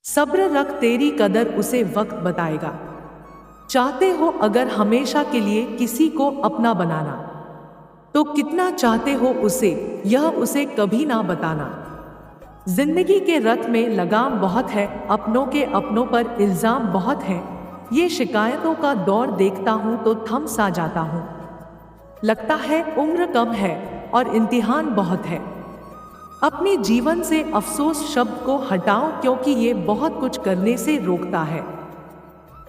सब्र रख, तेरी कदर उसे वक्त बताएगा। चाहते हो अगर हमेशा के लिए किसी को अपना बनाना, तो कितना चाहते हो उसे, यह उसे कभी ना बताना। जिंदगी के रथ में लगाम बहुत है, अपनों के अपनों पर इल्जाम बहुत है। ये शिकायतों का दौर देखता हूँ तो थम सा जाता हूँ। लगता है उम्र कम है और इम्तिहान बहुत है। अपने जीवन से अफसोस शब्द को हटाओ, क्योंकि ये बहुत कुछ करने से रोकता है।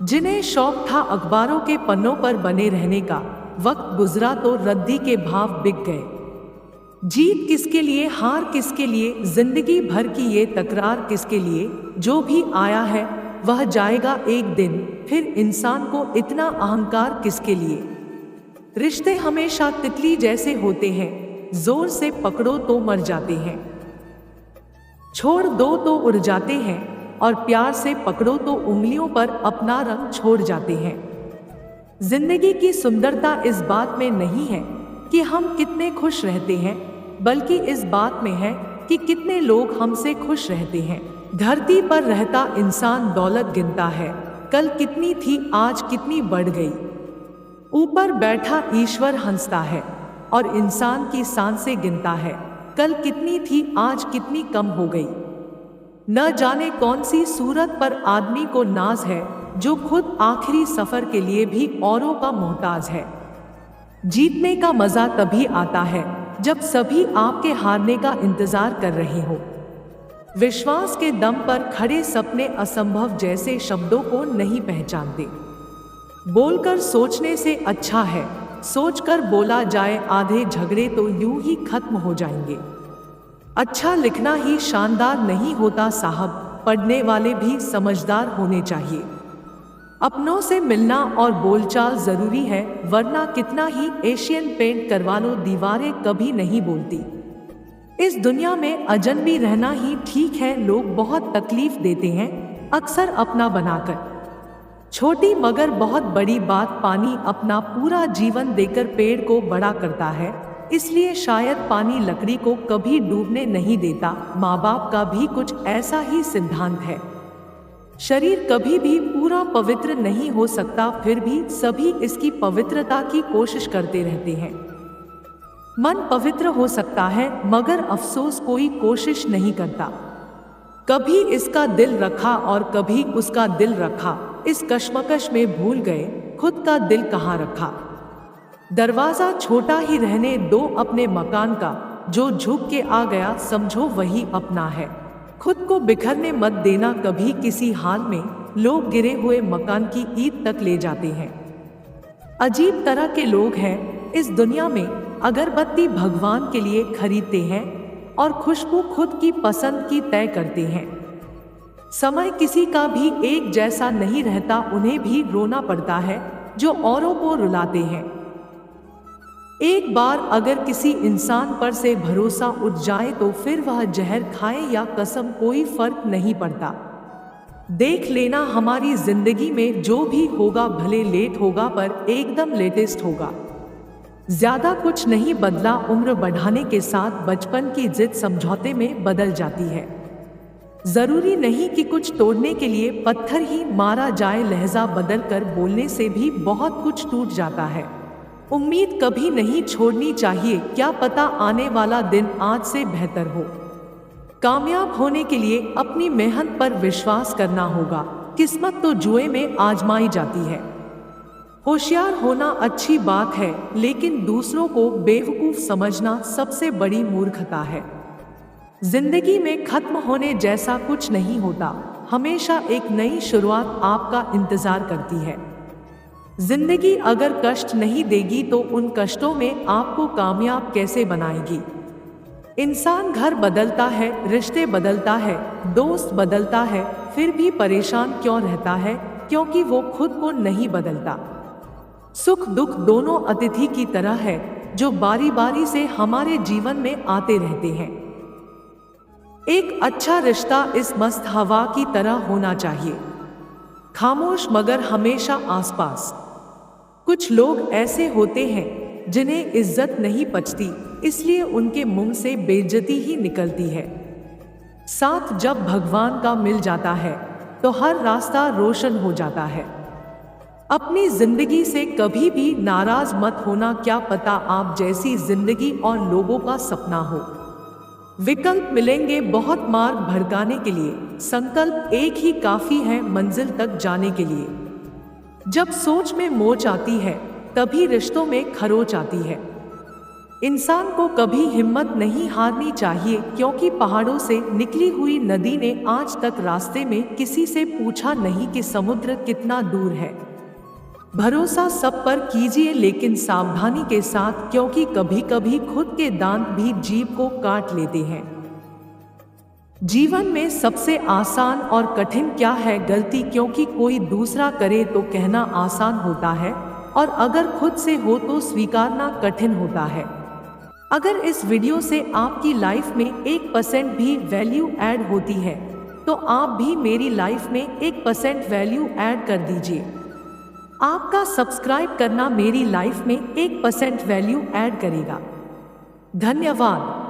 जिन्हें शौक था अखबारों के पन्नों पर बने रहने का, वक्त गुजरा तो रद्दी के भाव बिक गए। जीत किसके लिए, हार किसके लिए, जिंदगी भर की ये तकरार किसके लिए। जो भी आया है वह जाएगा एक दिन, फिर इंसान को इतना अहंकार किसके लिए। रिश्ते हमेशा तितली जैसे होते हैं, जोर से पकड़ो तो मर जाते हैं, छोड़ दो तो उड़ जाते हैं, और प्यार से पकड़ो तो उंगलियों पर अपना रंग छोड़ जाते हैं। जिंदगी की सुंदरता इस बात में नहीं है कि हम कितने खुश रहते हैं, बल्कि इस बात में है कि कितने लोग हमसे खुश रहते हैं। धरती पर रहता इंसान दौलत गिनता है, कल कितनी थी आज कितनी बढ़ गई। ऊपर बैठा ईश्वर हंसता है और इंसान की सांसें गिनता है, कल कितनी थी आज कितनी कम हो गई। न जाने कौन सी सूरत पर आदमी को नाज है, जो खुद आखिरी सफर के लिए भी औरों का मोहताज है। जीतने का मजा तभी आता है जब सभी आपके हारने का इंतजार कर रहे हो। विश्वास के दम पर खड़े सपने असंभव जैसे शब्दों को नहीं पहचानते। बोलकर सोचने से अच्छा है सोचकर बोला जाए, आधे झगड़े तो यूं ही खत्म हो जाएंगे। अच्छा लिखना ही शानदार नहीं होता साहब, पढ़ने वाले भी समझदार होने चाहिए। अपनों से मिलना और बोलचाल जरूरी है, वरना कितना ही एशियन पेंट करवा लो दीवारें कभी नहीं बोलती। इस दुनिया में अजनबी रहना ही ठीक है। लोग बहुत तकलीफ देते हैं अक्सर अपना बनाकर। छोटी मगर बहुत बड़ी बात, पानी अपना पूरा जीवन देकर पेड़ को बड़ा करता है, इसलिए शायद पानी लकड़ी को कभी डूबने नहीं देता। माँ बाप का भी कुछ ऐसा ही सिद्धांत है। शरीर कभी भी पूरा पवित्र नहीं हो सकता, फिर भी सभी इसकी पवित्रता की कोशिश करते रहते हैं। मन पवित्र हो सकता है मगर अफसोस कोई कोशिश नहीं करता। कभी इसका दिल रखा और कभी उसका दिल रखा, इस कश्मकश में भूल गए खुद का दिल कहाँ रखा। दरवाजा छोटा ही रहने दो अपने मकान का, जो झुक के आ गया समझो वही अपना है। खुद को बिखरने मत देना कभी किसी हाल में, लोग गिरे हुए मकान की ईंट तक ले जाते हैं। अजीब तरह के लोग हैं इस दुनिया में, अगरबत्ती भगवान के लिए खरीदते हैं और खुशबू खुद की पसंद की तय करते हैं। समय किसी का भी एक जैसा नहीं रहता, उन्हें भी रोना पड़ता है जो औरों को रुलाते हैं। एक बार अगर किसी इंसान पर से भरोसा उठ जाए तो फिर वह जहर खाए या कसम कोई फर्क नहीं पड़ता। देख लेना हमारी जिंदगी में जो भी होगा भले लेट होगा पर एकदम लेटेस्ट होगा। ज्यादा कुछ नहीं बदला, उम्र बढ़ाने के साथ बचपन की जिद समझौते में बदल जाती है। जरूरी नहीं कि कुछ तोड़ने के लिए पत्थर ही मारा जाए, लहजा बदल कर बोलने से भी बहुत कुछ टूट जाता है। उम्मीद कभी नहीं छोड़नी चाहिए, क्या पता आने वाला दिन आज से बेहतर हो। कामयाब होने के लिए अपनी मेहनत पर विश्वास करना होगा, किस्मत तो जुए में आजमाई जाती है। होशियार होना अच्छी बात है, लेकिन दूसरों को बेवकूफ समझना सबसे बड़ी मूर्खता है। जिंदगी में खत्म होने जैसा कुछ नहीं होता, हमेशा एक नई शुरुआत आपका इंतजार करती है। जिंदगी अगर कष्ट नहीं देगी तो उन कष्टों में आपको कामयाब कैसे बनाएगी। इंसान घर बदलता है, रिश्ते बदलता है, दोस्त बदलता है, फिर भी परेशान क्यों रहता है, क्योंकि वो खुद को नहीं बदलता। सुख दुख दोनों अतिथि की तरह है जो बारी बारी से हमारे जीवन में आते रहते हैं। एक अच्छा रिश्ता इस मस्त हवा की तरह होना चाहिए, खामोश मगर हमेशा आसपास। कुछ लोग ऐसे होते हैं जिन्हें इज्जत नहीं पचती, इसलिए उनके मुंह से बेइज्जती ही निकलती है। साथ जब भगवान का मिल जाता है तो हर रास्ता रोशन हो जाता है। अपनी जिंदगी से कभी भी नाराज मत होना, क्या पता आप जैसी जिंदगी और लोगों का सपना हो। विकल्प मिलेंगे बहुत मार्ग भटकाने के लिए, संकल्प एक ही काफी है मंजिल तक जाने के लिए। जब सोच में मोच आती है तभी रिश्तों में खरोच आती है। इंसान को कभी हिम्मत नहीं हारनी चाहिए, क्योंकि पहाड़ों से निकली हुई नदी ने आज तक रास्ते में किसी से पूछा नहीं कि समुद्र कितना दूर है। भरोसा सब पर कीजिए लेकिन सावधानी के साथ, क्योंकि कभी कभी खुद के दांत भी जीभ को काट लेते हैं। जीवन में सबसे आसान और कठिन क्या है? गलती, क्योंकि कोई दूसरा करे तो कहना आसान होता है और अगर खुद से हो तो स्वीकारना कठिन होता है। अगर इस वीडियो से आपकी लाइफ में 1% भी वैल्यू ऐड होती है तो आप भी मेरी लाइफ में 1% वैल्यू ऐड कर दीजिए। आपका सब्सक्राइब करना मेरी लाइफ में 1% वैल्यू ऐड करेगा। धन्यवाद।